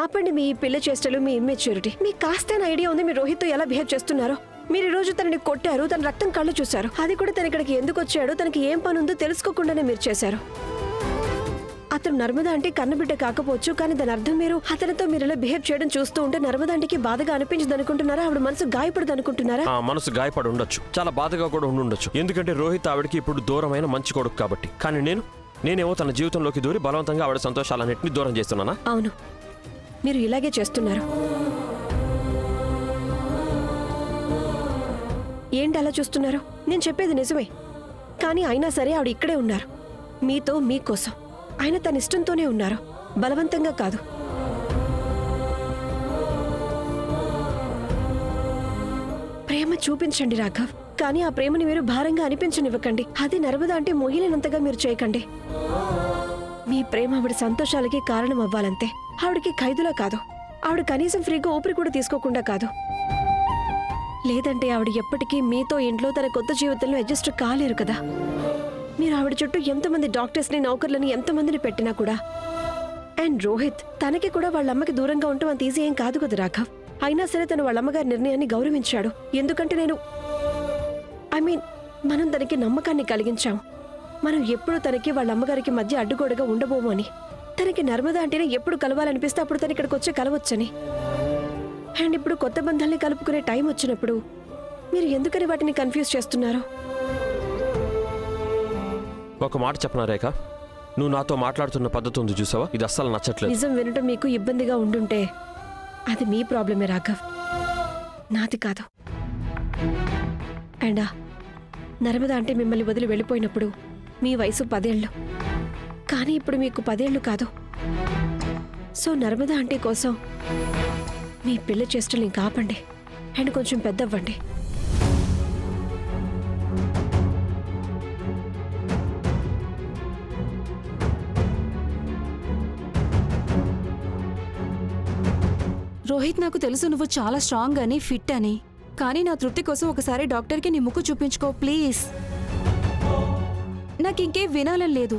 ఆపండి మీ పిల్ల చేష్టలు, మీ ఇమ్మెచ్యూరిటీ. మీకు కాస్తైనా ఐడియా ఉంది మీరు రోహిత్తో ఎలా బిహేవ్ చేస్తున్నారో? మీరు ఈ రోజు తనని కొట్టారు, తన రక్తం కళ్ళు చూశారు. అది కూడా తన ఇక్కడికి ఎందుకు వచ్చాడో, తనకి ఏం పని ఉందో తెలుసుకోకుండానే మీరు చేశారు. అతను నర్మదా అంటే కన్నబిడ్డ కాకపోవచ్చు, కానీ దాని అర్థం మీరు అతనితో మీరు ఇలా బిహేవ్ చేయడం చూస్తూ ఉంటే నర్మదా ఆంటీకి బాధగా అనిపించదు అనుకుంటున్నారా? ఆవిడ మనసు గాయపడదు అనుకుంటున్నారా? ఆ మనసు గాయపడి ఉండొచ్చు, చాలా బాధగా కూడా ఉండొచ్చు. ఎందుకంటే రోహిత్ ఆవిడకి ఇప్పుడు దూరమైన మంచి కొడుకు కాబట్టి. కానీ నేనేమో తన జీవితంలోకి దూరి బలవంతంగా ఆవిడ సంతోషాలన్నింటినీ దూరం చేస్తున్నానా? అవును, మీరు ఇలాగే చేస్తున్నారు. ఏంటి అలా చూస్తున్నారు? నేను చెప్పేది నిజమే, కానీ అయినా సరే ఆవిడ ఇక్కడే ఉన్నారు, మీతో, మీకోసం. ఆయన తన ఇష్టంతోనే ఉన్నారు, బలవంతంగా కాదు. ప్రేమ చూపించండి రాఘవ్, కానీ ఆ ప్రేమని మీరు భారంగా అనిపించనివ్వకండి. అది నర్మదా అంటే మొయ్యలేనంతగా మీరు చేయకండి. మీ ప్రేమ ఆవిడ సంతోషాలకి కారణం అవ్వాలంతే. ఆవిడకి ఖైదులా కాదు, ఆవిడ కనీసం ఫ్రీగా ఊపిరి కూడా తీసుకోకుండా కాదు. లేదంటే ఆవిడ ఎప్పటికీ మీతో ఇంట్లో తన కొత్త జీవితంలో అడ్జస్ట్ కాలేరు కదా. మీరు ఆవిడ చుట్టూ ఎంతమంది డాక్టర్స్ని, నౌకర్లని, ఎంతమందిని పెట్టినా కూడా. అండ్ రోహిత్ తనకి కూడా వాళ్ళ అమ్మకి దూరంగా ఉండటం అంత ఈజీ ఏం కాదు కదా రాఘవ్. అయినా సరే తను వాళ్ళ అమ్మగారి నిర్ణయాన్ని గౌరవించాడు. ఎందుకంటే మనం తనకి నమ్మకాన్ని కలిగించాం. మనం ఎప్పుడు తనకి వాళ్ళ అమ్మగారికి మధ్య అడ్డుగోడగా ఉండబోము అని. తనకి నర్మదా అంటేనే ఎప్పుడు కలవాలనిపిస్తే అప్పుడు తను ఇక్కడికి వచ్చి కలవచ్చని. అండ్ ఇప్పుడు కొత్త బంధాల్ని కలుపుకునే టైం వచ్చినప్పుడు మీరు ఎందుకని వాటిని కన్ఫ్యూజ్ చేస్తున్నారు? ఒక మాట చెప్పనా రేఖ, నువ్వు నాతో మాట్లాడుతున్న పద్ధతి ఉంది చూసావా, ఇది అస్సలు నచ్చట్లేదు. నిజం వినటం మీకు ఇబ్బందిగా ఉండుంటే అది మీ ప్రాబ్లమే రాఘవ్, నాది కాదు. అండ్ నర్మదా అంటే మిమ్మల్ని వదిలి వెళ్ళిపోయినప్పుడు మీ వయసు 10 ఏళ్ళు, కానీ ఇప్పుడు మీకు 10 ఏళ్ళు కాదు. సో నర్మదా ఆంటీ కోసం మీ పిల్ల చేష్టలు ఇంకా ఆపండి అండ్ కొంచెం పెద్దవ్వండి. రోహిత్, నాకు తెలుసు నువ్వు చాలా స్ట్రాంగ్ అని, ఫిట్ అని. కానీ నా తృప్తి కోసం ఒకసారి డాక్టర్కి నీ ముక్కు చూపించుకో ప్లీజ్. నాకు ఇంకేం వినాలని లేదు.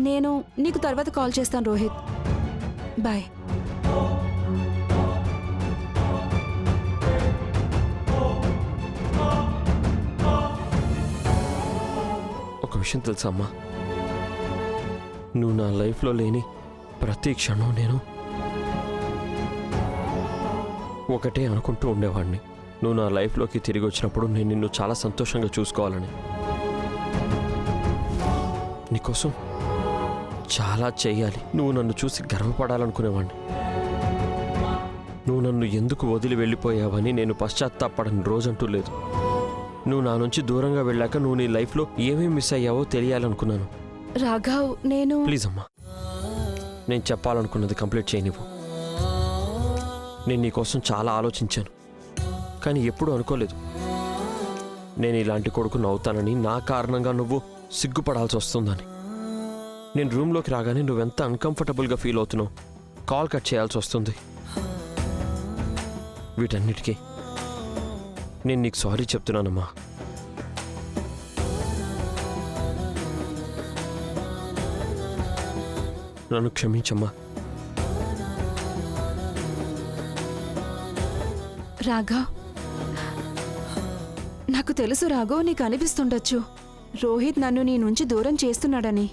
నేను నీకు తర్వాత కాల్ చేస్తాను రోహిత్. బాయ్. ఒక విషయం తెలుసా అమ్మా, నువ్వు నా లైఫ్లో లేని ప్రతి క్షణం నేను ఒకటే అనుకుంటూ ఉండేవాడిని. నువ్వు నా లైఫ్లోకి తిరిగి వచ్చినప్పుడు నేను నిన్ను చాలా సంతోషంగా చూసుకోవాలని, నీకోసం చాలా చేయాలి, నువ్వు నన్ను చూసి గర్వపడాలనుకునేవాడిని. నువ్వు నన్ను ఎందుకు వదిలి వెళ్ళిపోయావని నేను పశ్చాత్తాపడని రోజంటూ లేదు. నువ్వు నా నుంచి దూరంగా వెళ్ళాక నువ్వు నీ లైఫ్లో ఏమేమి మిస్ అయ్యావో తెలియాలనుకున్నాను. రాఘవ్, ప్లీజ్ అమ్మా, నేను చెప్పాలనుకున్నది కంప్లీట్ చేయనివ్వు. నేను నీకోసం చాలా ఆలోచించాను, కానీ ఎప్పుడూ అనుకోలేదు నేను ఇలాంటి కొడుకుని అవుతానని, నా కారణంగా నువ్వు సిగ్గుపడాల్సి వస్తుందని. నేను రూమ్లోకి రాగానే నువ్వెంత అన్కంఫర్టబుల్గా ఫీల్ అవుతున్నావు, కాల్ కట్ చేయాల్సి వస్తుంది. వీటన్నిటికీ నేను నీకు సారీ చెప్తున్నానమ్మా. నన్ను క్షమించమ్మా. రాఘవ్, నాకు తెలుసు రాఘవ్, నీకు అనిపిస్తుండొచ్చు రోహిత్ నన్ను నీ నుంచి దూరం చేస్తున్నాడని.